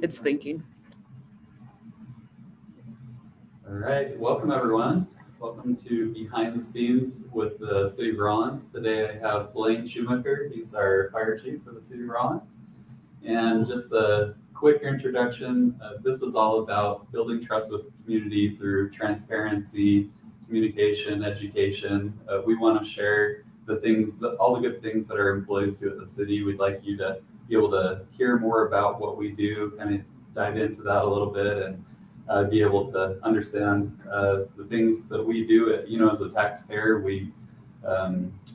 It's thinking. All right, welcome everyone. Welcome to Behind the Scenes with the City of Rollins. Today I have Blaine Schumacher. He's our fire chief for the City of Rollins. And just a quick introduction, this is all about building trust with the community through transparency, communication, education. We want to share the things, all the good things that our employees do at the city. We'd like you to be able to hear more about what we do, kind of dive into that a little bit, and be able to understand the things that we do. As a taxpayer, we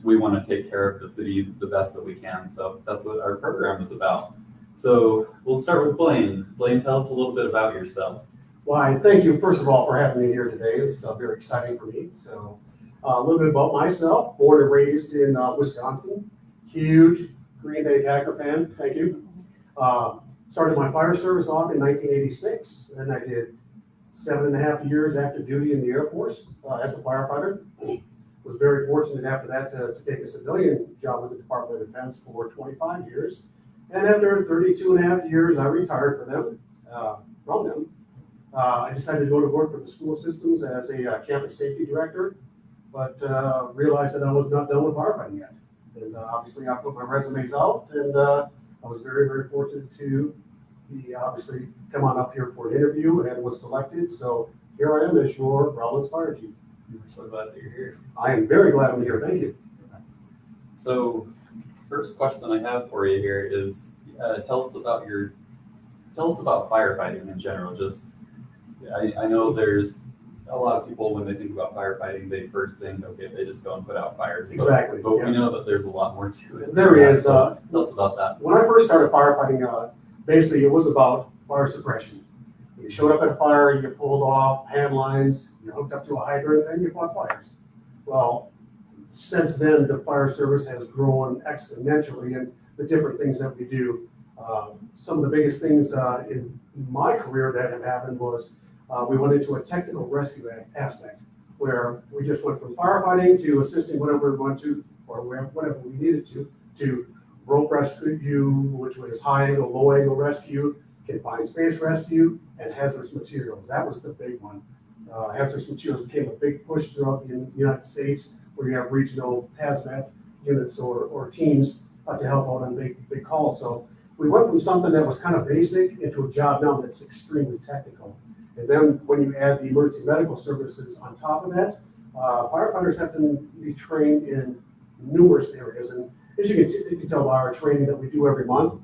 want to take care of the city the best that we can. So that's what our program is about. So we'll start with Blaine. Blaine, tell us a little bit about yourself. Why, thank you, first of all, for having me here today. It's very exciting for me. So a little bit about myself, born and raised in Wisconsin, huge Green Bay Packer fan, thank you. Started my fire service off in 1986, and I did 7.5 years active duty in the Air Force as a firefighter. Was very fortunate after that to take a civilian job with the Department of Defense for 25 years. And after 32.5 years, I retired from them. I decided to go to work for the school systems as a campus safety director, but realized that I was not done with firefighting yet. And obviously I put my resumes out, and I was very, very fortunate to be obviously come on up here for an interview and was selected. So here I am as your Rollins Fire Chief. We're so glad that you're here. I am very glad I'm here, thank you. So first question I have for you here is tell us about firefighting in general. Just I know there's a lot of people when they think about firefighting, they first think, okay, they just go and put out fires. Exactly. But we know that there's a lot more to it. There is. So tell us about that. When I first started firefighting, basically it was about fire suppression. You showed up at a fire, you pulled off hand lines, you hooked up to a hydrant, and you fought fires. Well, since then, the fire service has grown exponentially in the different things that we do. Some of the biggest things in my career that have happened was we went into a technical rescue aspect where we just went from firefighting to assisting whatever we want to, or whatever we needed to rope rescue, which was high angle, low angle rescue, confined space rescue, and hazardous materials. That was the big one. Hazardous materials became a big push throughout the United States, where you have regional hazmat units or teams to help out on big calls. So we went from something that was kind of basic into a job now that's extremely technical. And then when you add the emergency medical services on top of that, firefighters have to be trained in numerous areas. And as you can tell by our training that we do every month,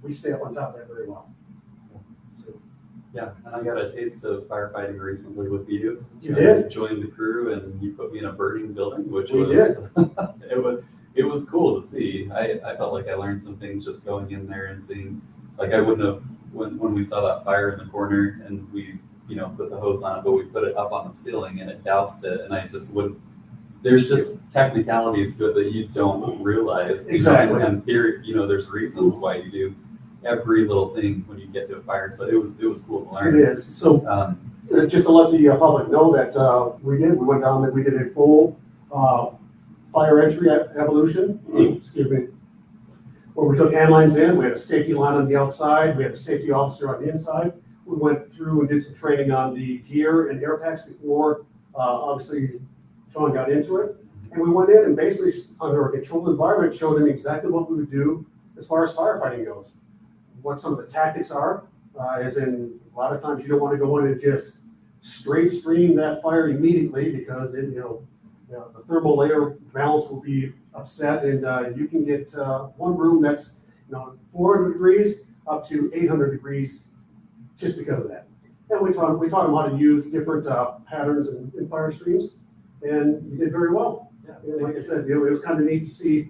we stay up on top of that very well. Yeah, and I got a taste of firefighting recently with you. You did? Joined the crew, and you put me in a burning building, which We was it was cool to see. I felt like I learned some things just going in there and seeing, like I wouldn't have when we saw that fire in the corner and we put the hose on it, but we put it up on the ceiling and it doused it, and I just wouldn't. There's just technicalities to it that you don't realize. Exactly. And here, there's reasons why you do every little thing when you get to a fire. So it was cool to learn. It is. So just to let the public know that we went down and we did a full fire entry evolution, excuse me, where we took hand lines in, we had a safety line on the outside, we had a safety officer on the inside. We went through and did some training on the gear and air packs before, obviously, Sean got into it. And we went in and basically, under a controlled environment, showed him exactly what we would do as far as firefighting goes. What some of the tactics are, as in a lot of times you don't want to go in and just straight stream that fire immediately because the thermal layer balance will be upset, and you can get one room that's 400 degrees up to 800 degrees just because of that. And we taught them how to use different patterns in fire streams, and you did very well. Yeah. And like I said, it was kind of neat to see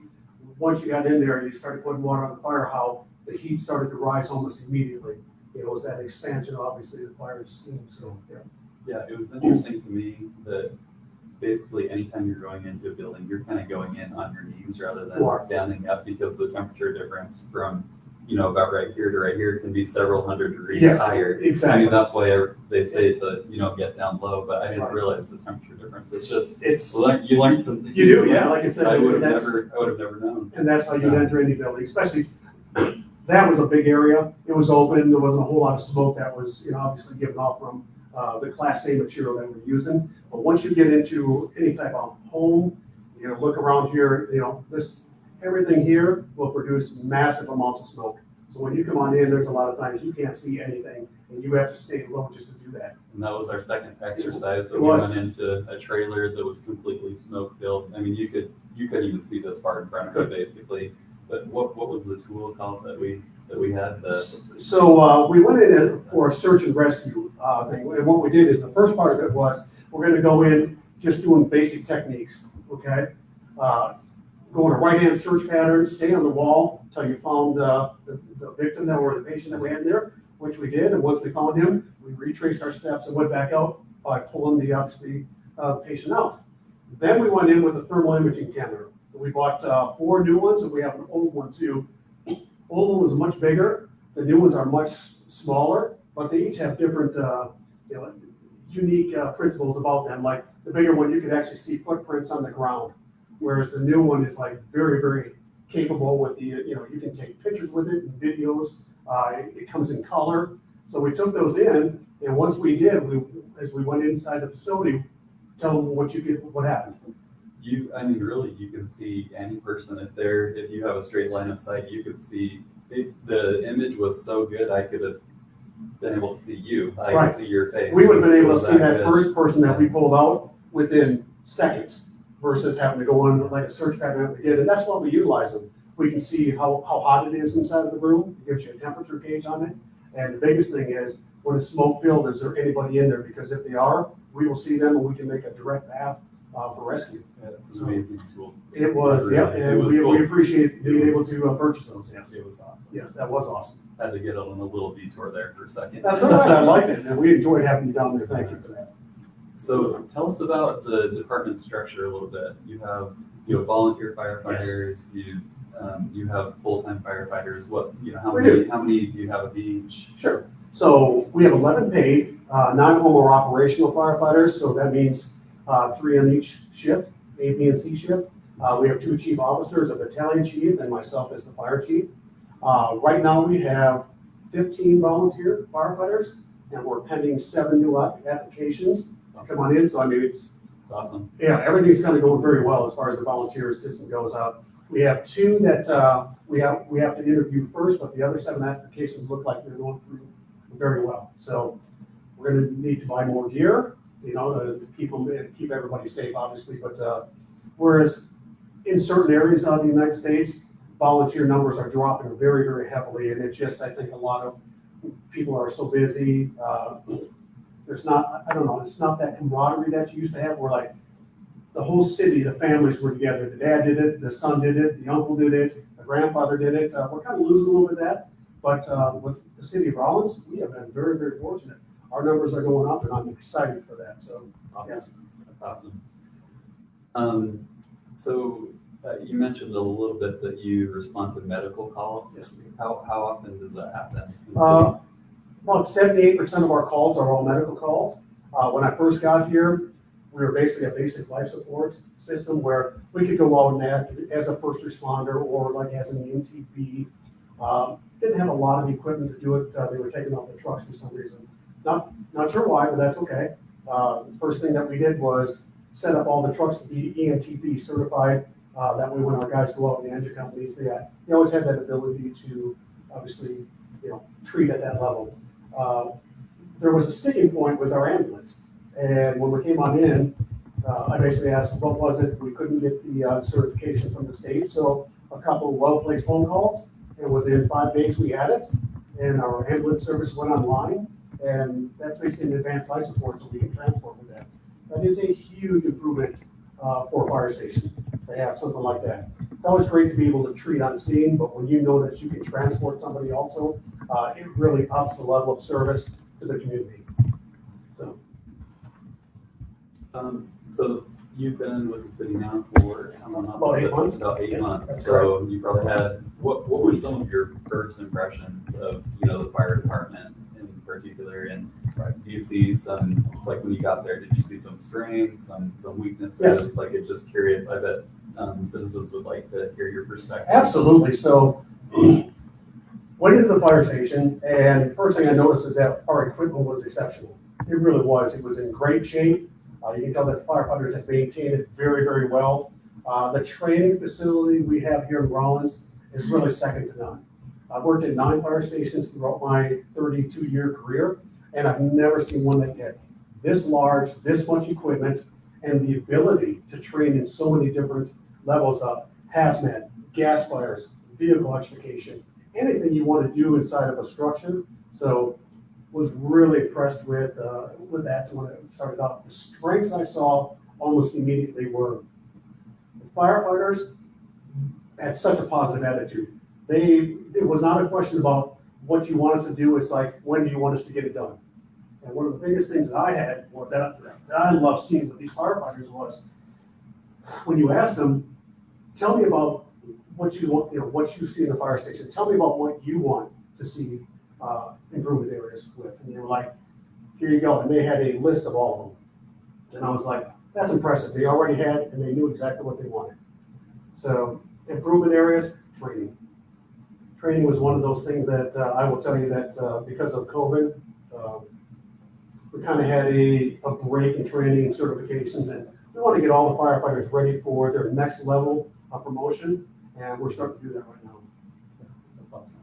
once you got in there and you started putting water on the fire, how the heat started to rise almost immediately. It was that expansion, obviously, of the fire steam. So yeah, it was interesting to me that basically anytime you're going into a building, you're kind of going in on your knees rather than standing up, because the temperature difference from about right here to right here can be several hundred degrees higher. Exactly. I mean, that's why they say to get down low, but I didn't realize the temperature difference. It's just you learn something. You do, yeah. Like I said, I would have never known. And that's how you enter any building, especially that was a big area. It was open. There wasn't a whole lot of smoke that was, obviously given off from the Class A material that we're using. But once you get into any type of home, look around here, everything here will produce massive amounts of smoke. So when you come on in, there's a lot of times you can't see anything, and you have to stay low just to do that. And that was our second exercise, that It we was. went into a trailer that was completely smoke filled. I mean, you couldn't even see this far in front of you basically. But what was the tool called that we had? So we went in for a search and rescue thing, and what we did is the first part of it was we're going to go in just doing basic techniques. Okay, go in a right-hand search pattern, stay on the wall until you found the victim or the patient that we had there, which we did. And once we found him, we retraced our steps and went back out by pulling the patient out. Then we went in with a thermal imaging camera. We bought 4 new ones, and we have an old one too. Old one was much bigger. The new ones are much smaller, but they each have different, unique principles about them. Like the bigger one, you could actually see footprints on the ground, whereas the new one is like very, very capable with the, you can take pictures with it and videos. It comes in color. So we took those in, and once we did, as we went inside the facility, tell them what happened. Really, you can see any person if you have a straight line of sight, you could see it. The image was so good, I could have been able to see you. I Right. could see your face. We would have been able to It was see that good. first person that we pulled out within seconds versus having to go on like a search pattern again. And that's why we utilize them. We can see how hot it is inside of the room. It gives you a temperature gauge on it. And the biggest thing is when it's smoke filled, is there anybody in there? Because if they are, we will see them and we can make a direct path for rescue. Yeah, it's an amazing tool. It was, yeah, Really, and it was we cool. appreciate being able to purchase those. Yes, It was awesome. yes, that was awesome. Had to get on a little detour there for a second. That's all right. I liked it, and we enjoyed having you down there. Thank you for that. So tell us about the department structure a little bit. You have volunteer firefighters. You have full-time firefighters. How many do you have of each? Sure. So we have 11 paid, 9 of them are operational firefighters. So that means 3 on each shift, A, B, and C shift. We have 2 chief officers, a battalion chief, and myself as the fire chief. Right now we have 15 volunteer firefighters, and we're pending 7 new applications. Come on in. So I mean, it's awesome. Yeah, everything's kind of going very well as far as the volunteer system goes out. We have 2 that we have to interview first, but the other 7 applications look like they're going through very well. So we're going to need to buy more gear, to keep everybody safe, obviously. But whereas in certain areas of the United States, volunteer numbers are dropping very, very heavily, and it's just, I think, a lot of people are so busy. There's not, I don't know, it's not that camaraderie that you used to have, where like the whole city, the families were together. The dad did it, the son did it, the uncle did it, the grandfather did it. We're kind of losing a little bit of that, but with the city of Rollins, we have been very, very fortunate. Our numbers are going up, and I'm excited for that. So, yes. That's awesome. So you mentioned a little bit that you respond to medical calls. Yes, we do. How often does that happen? About 78% of our calls are all medical calls. When I first got here, we were basically a basic life support system where we could go out and act as a first responder or like as an EMTP. Didn't have a lot of equipment to do it. They were taking off the trucks for some reason. Not sure why, but that's okay. The first thing that we did was set up all the trucks to be EMTP certified. That way when our guys go out in the engine companies, they always have that ability to obviously, treat at that level. There was a sticking point with our ambulance. And when we came on in, I basically asked, what was it? We couldn't get the certification from the state. So a couple of well-placed phone calls, and within 5 days we had it. And our ambulance service went online, and that's basically an advanced life support, so we can transport with that. That is a huge improvement for a fire station to have something like that. It's always great to be able to treat on scene, but when you know that you can transport somebody also, it really ups the level of service to the community. So you've been with the city now for how long? About 8 months. About 8 Yeah, months. that's So you probably had, what were some of your first impressions of, the fire department in particular? And do you see some, like when you got there, did you see some strengths, some weaknesses? Yes. Like, it's just curious. I bet citizens would like to hear your perspective. Absolutely. So when Went into the fire station, and first thing I noticed is that our equipment was exceptional. It really was. It was in great shape. You can tell that the firefighters have maintained it very, very well. The training facility we have here in Rollins is really second to none. I've worked at 9 fire stations throughout my 32-year career, and I've never seen one that had this large, this much equipment, and the ability to train in so many different levels of hazmat, gas fires, vehicle extrication, anything you want to do inside of a structure. So was really impressed with that when it started out. The strengths I saw almost immediately were the firefighters had such a positive attitude. It was not a question about what you want us to do. It's like, when do you want us to get it done? And one of the biggest things that I had, or that I love seeing with these firefighters, was when you ask them, tell me about what you want, what you see in the fire station. Tell me about what you want to see improvement areas with. And they were like, here you go. And they had a list of all of them. And I was like, that's impressive. They already had, and they knew exactly what they wanted. So improvement areas, training. Training was one of those things that I will tell you that because of COVID, we kind of had a break in training and certifications, and we want to get all the firefighters ready for their next level of promotion, and we're starting to do that right now. That's awesome.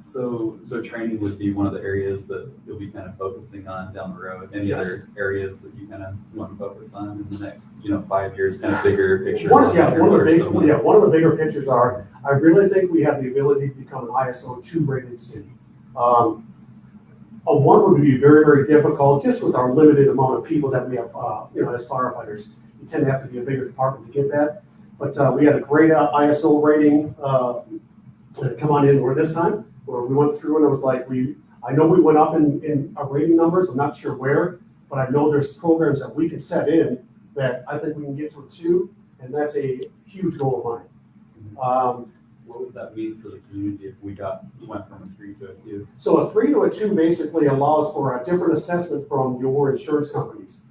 So training would be one of the areas that you'll be kind of focusing on down the road. Any Yes. other areas that you kind of want to focus on in the next, 5 years, kind of bigger picture? One of the bigger pictures are, I really think we have the ability to become an ISO 2 rated city. A 1 would be very, very difficult just with our limited amount of people that we have, as firefighters. You tend to have to be a bigger department to get that. But we had a great ISO rating come on in this time, where we went through and it was like, I know we went up in our rating numbers. I'm not sure where, but I know there's programs that we can set in that I think we can get to a 2, and that's a huge goal of mine. What would that mean for the community if we went from a 3 to a 2? So a 3 to a 2 basically allows for a different assessment from your insurance companies.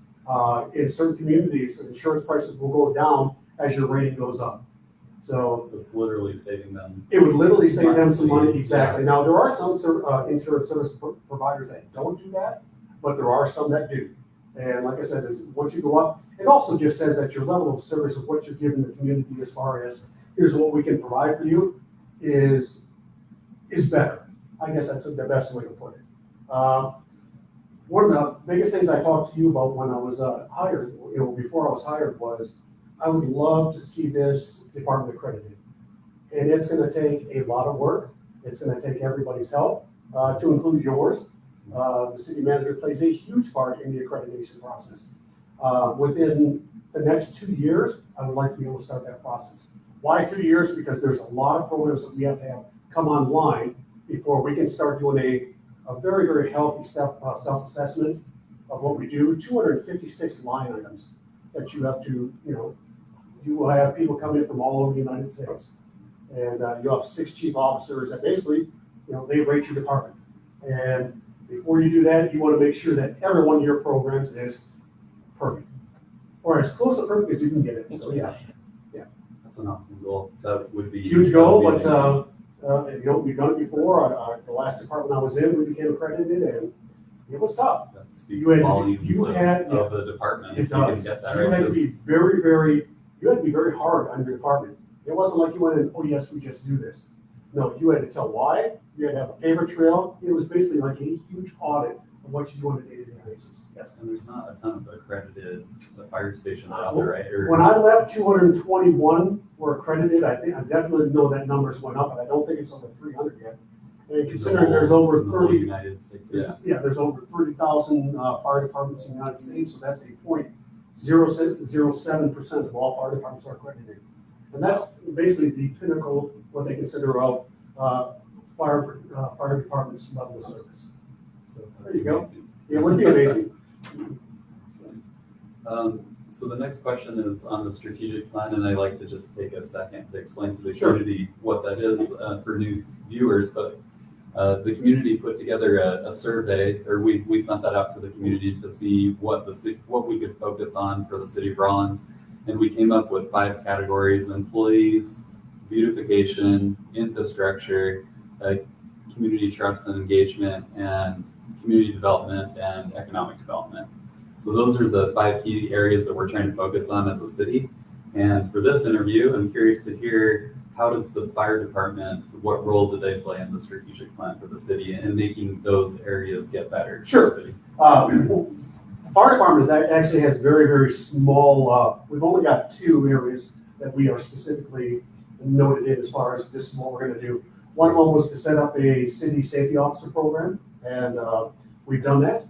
In certain communities, insurance prices will go down as your rating goes up. So it's literally saving them. It would literally save them some money, Yeah. exactly. Now, there are some insurance service providers that don't do that, but there are some that do. And like I said, once you go up, it also just says that your level of service of what you're giving the community as far as, here's what we can provide for you, is better. I guess that's the best way to put it. One of the biggest things I talked to you about when I was hired, before I was hired, was I would love to see this department accredited. And it's going to take a lot of work. It's going to take everybody's help, to include yours. The city manager plays a huge part in the accreditation process. Within the next 2 years, I would like to be able to start that process. Why 2 years? Because there's a lot of programs that we have to have come online before we can start doing a very, very healthy self-assessment of what we do. 256 line items that you have to, you will have people come in from all over the United States. And you have 6 chief officers that basically, they rate your department. And before you do that, you want to make sure that every one of your programs is perfect, or as close to perfect as you can get it. So yeah. That's an awesome goal. That would be Huge goal, but amazing. we've done it before. The last department I was in, we became accredited, and it was tough. That speaks You had- volumes you had- of a department. It if you can does. get that You right. had to be very, very, hard on your department. It wasn't like you went in, oh yes, we just do this. No, you had to tell why. You had to have a paper trail. It was basically like a huge audit of what you do on a day-to-day basis. Yes. And there's not a ton of accredited fire stations out there, right? Or, When I left, 221 were accredited. I definitely know that numbers went up, but I don't think it's over 300 yet. And considering there's over in the whole 30, United States. there's over 30,000 fire departments in the United States, so that's a 0.007% of all fire departments are accredited. And that's basically the pinnacle, what they consider of fire department's level of service. So there you go. Amazing. It would be amazing. So the next question is on the strategic plan, and I like to just take a second to explain to the Sure. community what that is for new viewers. But the community put together a survey, or we sent that out to the community to see what we could focus on for the city of Rollins, and we came up with 5 categories: employees, beautification, infrastructure, community trust and engagement, and community development and economic development. So those are the 5 key areas that we're trying to focus on as a city. And for this interview, I'm curious to hear, how does the fire department, what role do they play in the strategic plan for the city and making those areas get better? Sure. For the city? The fire department actually has very, very small, we've only got 2 areas that we are specifically noted in as far as this is what we're gonna do. One of them was to set up a city safety officer program, and we've done that.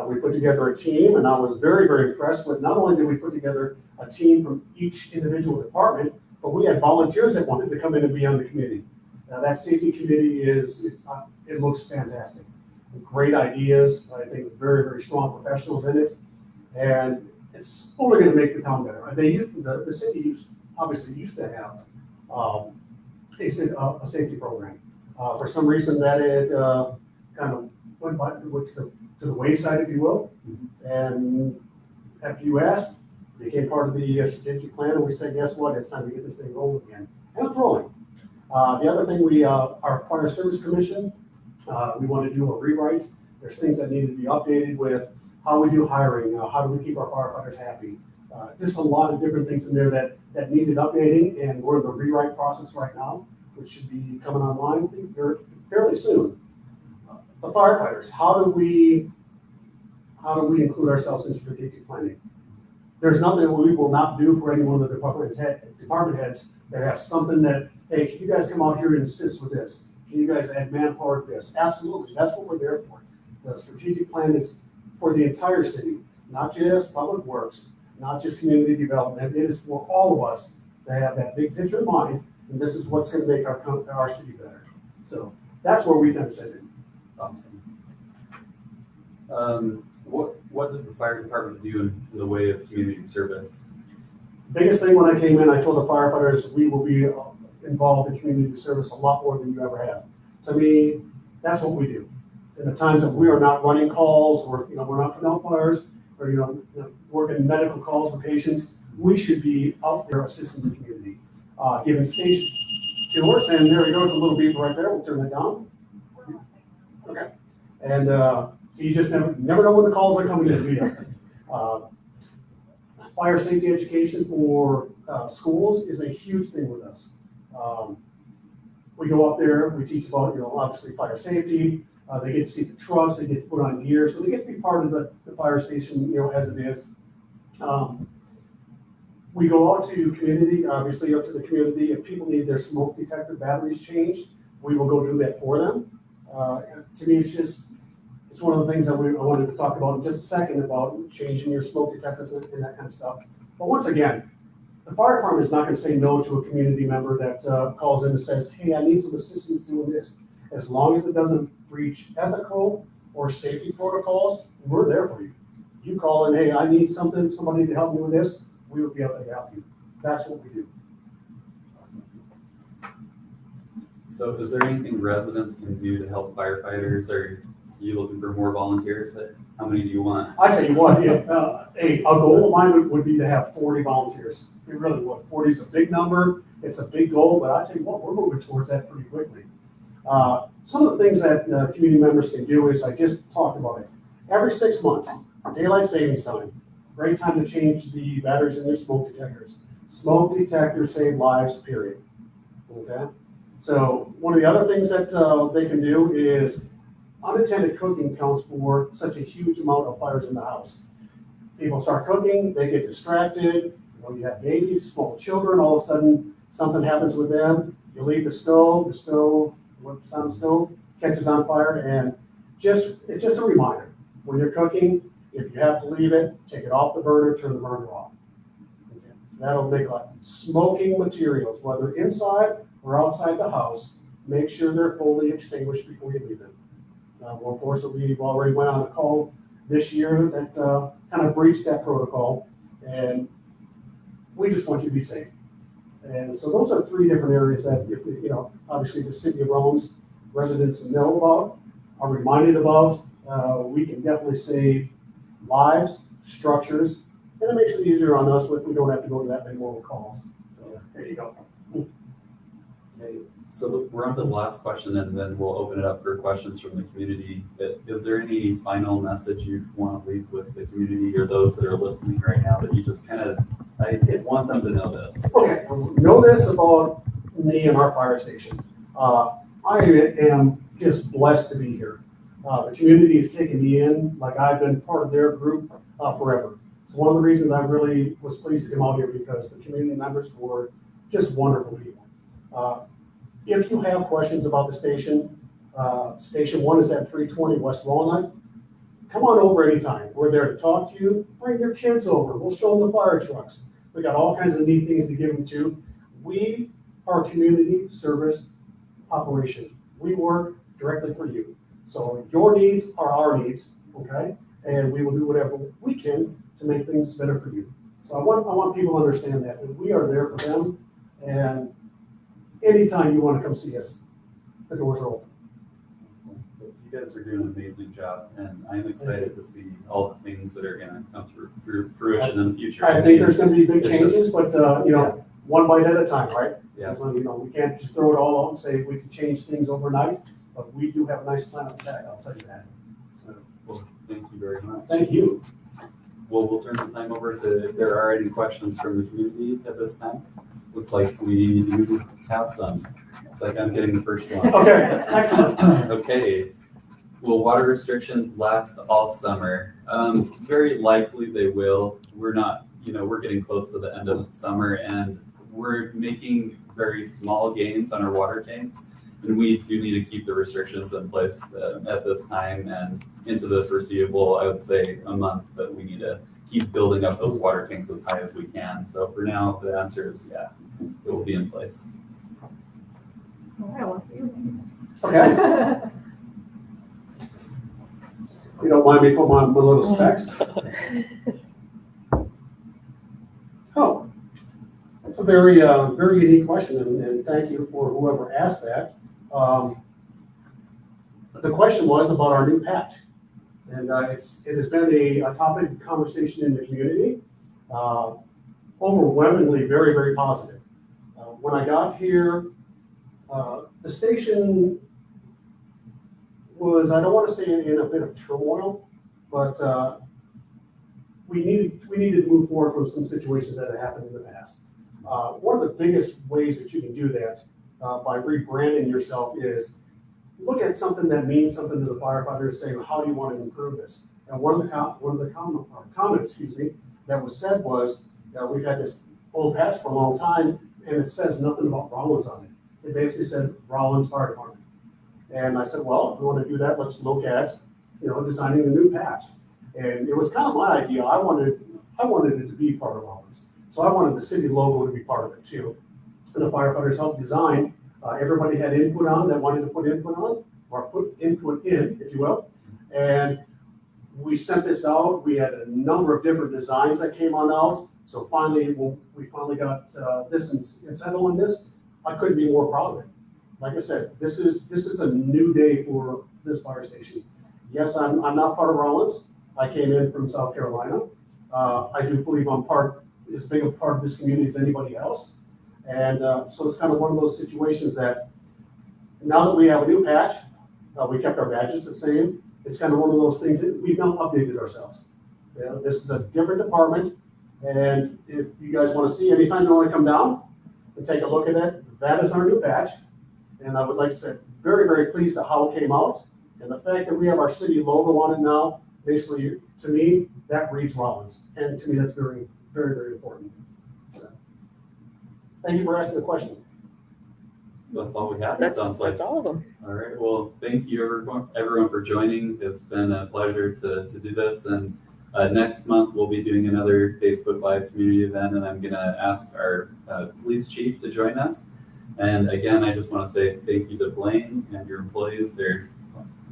We put together a team, and I was very, very impressed with, not only did we put together a team from each individual department, but we had volunteers that wanted to come in and be on the committee. Now, that safety committee it looks fantastic. Great ideas, I think very, very strong professionals in it, and it's only gonna make the town better. The city obviously used to have a safety program. For some reason that it kind of went to the wayside, if you will. And after you asked, it became part of the strategic plan, and we said, guess what, it's time to get this thing rolling again. And it's rolling. The other thing, our Fire Service Commission, we want to do a rewrite. There's things that need to be updated with how we do hiring, how do we keep our firefighters happy. Just a lot of different things in there that needed updating, and we're in the rewrite process right now, which should be coming online, I think, fairly soon. The firefighters, how do we include ourselves in strategic planning? There's nothing that we will not do for any one of the department heads that have something that, hey, can you guys come out here and assist with this? Can you guys add manpower to this? Absolutely, that's what we're there for. The strategic plan is for the entire city, not just public works, not just community development. It is for all of us to have that big picture in mind, and this is what's going to make our city better. So that's where we kind of set it. Awesome. What does the fire department do in the way of community service? Biggest thing when I came in, I told the firefighters we will be involved in community service a lot more than you ever have. To me, that's what we do. In the times that we are not running calls, or we're not putting out fires, or working medical calls with patients, we should be out there assisting the community, giving station tours. And there we go, it's a little beep right there. We'll turn that down. Okay. And so you just never know when the calls are coming in. Fire safety education for schools is a huge thing with us. We go up there, we teach about, obviously fire safety. They get to see the trucks, they get to put on gear, so they get to be part of the fire station, as it is. We go out to community, obviously up to the community. If people need their smoke detector batteries changed, we will go do that for them. To me, it's one of the things that I wanted to talk about in just a second, about changing your smoke detectors and that kind of stuff. But once again, the fire department is not going to say no to a community member that calls in and says, hey, I need some assistance doing this. As long as it doesn't breach ethical or safety protocols, we're there for you. You call in, hey, I need somebody to help me with this, we will be able to help you. That's what we do. Awesome. So is there anything residents can do to help firefighters? Are you looking for more volunteers? How many do you want? I tell you what, a goal of mine would be to have 40 volunteers. We really would. 40 is a big number. It's a big goal, but I tell you what, we're moving towards that pretty quickly. Some of the things that community members can do is, I just talked about it. Every 6 months, daylight savings time, great time to change the batteries in your smoke detectors. Smoke detectors save lives, period. Okay? So one of the other things that they can do is, unattended cooking counts for such a huge amount of fires in the house. People start cooking, they get distracted, you have babies, small children, all of a sudden something happens with them. You leave the stove, what's on the stove catches on fire, and it's just a reminder. When you're cooking, if you have to leave it, take it off the burner, turn the burner off. Okay. So that'll make smoking materials, whether inside or outside the house, make sure they're fully extinguished before you leave them. Unfortunately, we've already went on a call this year that kind of breached that protocol, and we just want you to be safe. And so those are 3 different areas that, obviously the city of Rollins residents know about, are reminded about. We can definitely save lives, structures, and it makes it easier on us if we don't have to go to that many more calls. So there you go. Okay, so we're on to the last question, and then we'll open it up for questions from the community. Is there any final message you want to leave with the community or those that are listening right now that you just kind of, I want them to know this? Okay, know this about me and our fire station. I am just blessed to be here. The community has taken me in like I've been part of their group forever. So one of the reasons I really was pleased to come out here because the community members were just wonderful people. If you have questions about the station, Station 1 is at 320 West Walnut. Come on over anytime. We're there to talk to you. Bring your kids over. We'll show them the fire trucks. We got all kinds of neat things to give them to. We are a community service operation. We work directly for you. So your needs are our needs, okay? And we will do whatever we can to make things better for you. So I want people to understand that we are there for them. And anytime you want to come see us, the doors are open. You guys are doing an amazing job, and I'm excited to see all the things that are going to come through fruition in the future. I think there's going to be big It's changes, just- but one bite at a time, right? Yeah. So, we can't just throw it all out and say we can change things overnight, but we do have a nice plan of attack, I'll tell you that. So, Well, thank you very much. thank you. Well, we'll turn the time over to if there are any questions from the community at this time. Looks like we do have some. It's like I'm getting the first one. Okay, excellent. Okay. Will water restrictions last all summer? Very likely they will. We're not, we're getting close to the end of summer and we're making very small gains on our water tanks. And we do need to keep the restrictions in place at this time and into the foreseeable, I would say a month, but we need to keep building up those water tanks as high as we can. So for now, the answer is yeah, it will be in place. Okay, you don't mind me putting on my little specs? Oh, that's a very, very unique question, and thank you for whoever asked that. The question was about our new patch, and it has been a topic of conversation in the community, overwhelmingly very, very positive. When I got here, the station was, I don't want to say in a bit of turmoil, but we needed to move forward from some situations that had happened in the past. One of the biggest ways that you can do that by rebranding yourself is look at something that means something to the firefighters, say, how do you want to improve this? And one of the comments, that was said was, we've had this old patch for a long time, and it says nothing about Rollins on it. It basically said Rollins Fire Department. And I said, well, if we want to do that, let's look at, designing a new patch. And it was kind of my idea. I wanted it to be part of Rollins. So I wanted the city logo to be part of it too. And the firefighters helped design. Everybody had input on that wanted to put input on, or put input in, if you will. And we sent this out. We had a number of different designs that came on out. So finally, when we finally got this and settled on this, I couldn't be more proud of it. Like I said, this is a new day for this fire station. Yes, I'm not part of Rollins. I came in from South Carolina. I do believe I'm as big a part of this community as anybody else. And so it's kind of one of those situations that now that we have a new patch, we kept our badges the same. It's kind of one of those things that we've now updated ourselves. This is a different department. And if you guys want to see, anytime you want to come down and take a look at it, that is our new patch. And I would like to say, very, very pleased at how it came out. And the fact that we have our city logo on it now, basically, to me, that reads Rollins. And to me, that's very, very, very important. So, thank you for asking the question. So that's all we have, it sounds like. That's all of them. All right, well, thank you everyone for joining. It's been a pleasure to do this. And next month, we'll be doing another Facebook Live community event, and I'm gonna ask our police chief to join us. And again, I just want to say thank you to Blaine and your employees.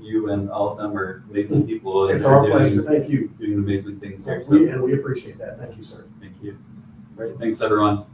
You and all of them are amazing people. It's our pleasure. Thank you. Doing amazing things here. And we appreciate that. Thank you, sir. Thank you. All right, thanks everyone.